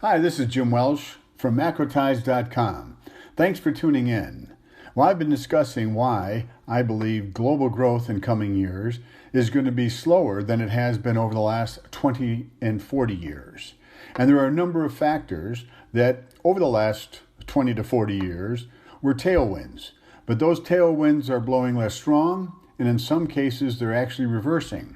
Hi, this is Jim Welsh from macroties.com. Thanks for tuning in. Well, I've been discussing why I believe global growth in coming years is going to be slower than it has been over the last 20 and 40 years. And there are a number of factors that over the last 20 to 40 years were tailwinds. But those tailwinds are blowing less strong, and in some cases they're actually reversing.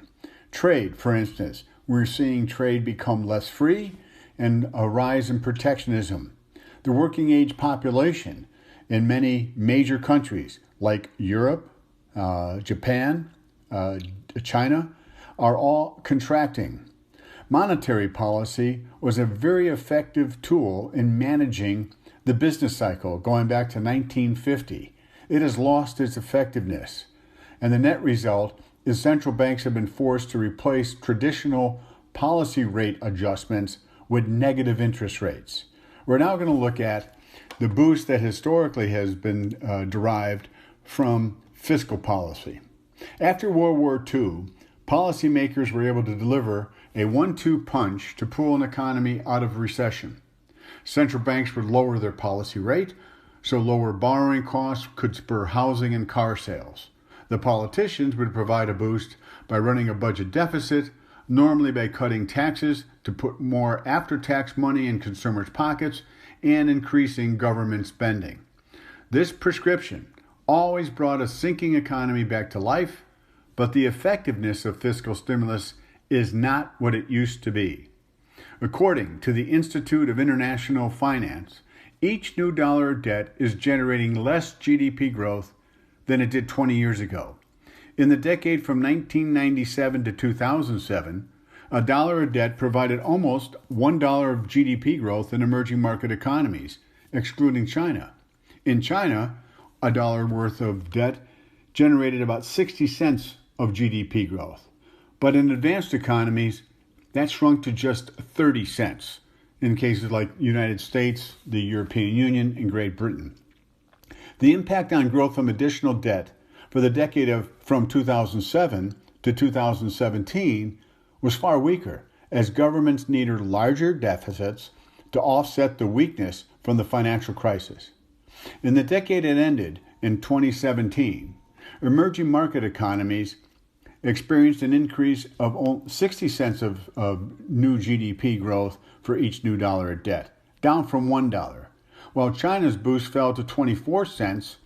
Trade, for instance, we're seeing trade become less free and a rise in protectionism. The working age population in many major countries like Europe, Japan, China are all contracting. Monetary policy was a very effective tool in managing the business cycle going back to 1950. It has lost its effectiveness, and the net result is central banks have been forced to replace traditional policy rate adjustments with negative interest rates. We're now going to look at the boost that historically has been derived from fiscal policy. After World War II, policymakers were able to deliver a 1-2 punch to pull an economy out of recession. Central banks would lower their policy rate, so lower borrowing costs could spur housing and car sales. The politicians would provide a boost by running a budget deficit, normally by cutting taxes to put more after-tax money in consumers' pockets and increasing government spending. This prescription always brought a sinking economy back to life, but the effectiveness of fiscal stimulus is not what it used to be. According to the Institute of International Finance, each new dollar of debt is generating less GDP growth than it did 20 years ago. In the decade from 1997 to 2007, a dollar of debt provided almost $1 of GDP growth in emerging market economies, excluding China. In China, a dollar worth of debt generated about 60 cents of GDP growth. But in advanced economies, that shrunk to just 30 cents in cases like the United States, the European Union, and Great Britain. The impact on growth from additional debt for the decade from 2007 to 2017 was far weaker, as governments needed larger deficits to offset the weakness from the financial crisis. In the decade that ended in 2017, emerging market economies experienced an increase of 60 cents of new GDP growth for each new dollar of debt, down from $1, while China's boost fell to 24 cents,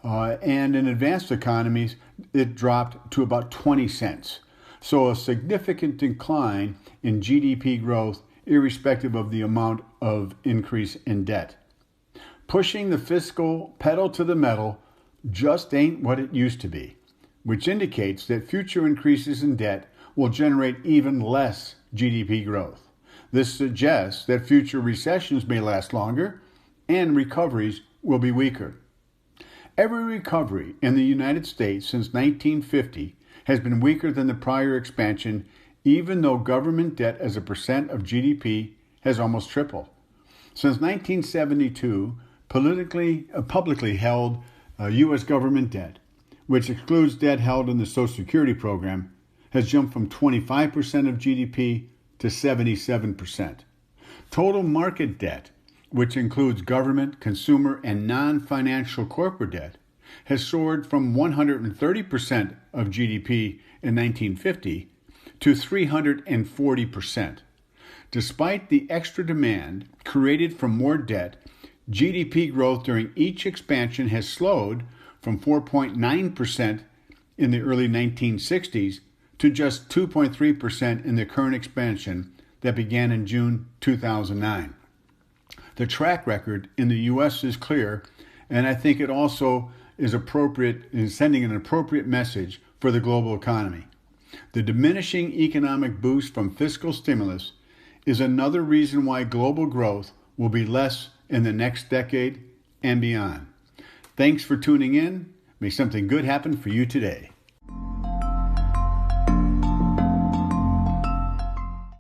and in advanced economies, it dropped to about 20 cents. So a significant decline in GDP growth, irrespective of the amount of increase in debt. Pushing the fiscal pedal to the metal just ain't what it used to be, which indicates that future increases in debt will generate even less GDP growth. This suggests that future recessions may last longer and recoveries will be weaker. Every recovery in the United States since 1950 has been weaker than the prior expansion, even though government debt as a percent of GDP has almost tripled. Since 1972, publicly held U.S. government debt, which excludes debt held in the Social Security program, has jumped from 25% of GDP to 77%. Total market debt, which includes government, consumer, and non-financial corporate debt, has soared from 130% of GDP in 1950 to 340%. Despite the extra demand created from more debt, GDP growth during each expansion has slowed from 4.9% in the early 1960s to just 2.3% in the current expansion that began in June 2009. The track record in the U.S. is clear, and I think it also is appropriate in sending an appropriate message for the global economy. The diminishing economic boost from fiscal stimulus is another reason why global growth will be less in the next decade and beyond. Thanks for tuning in. May something good happen for you today.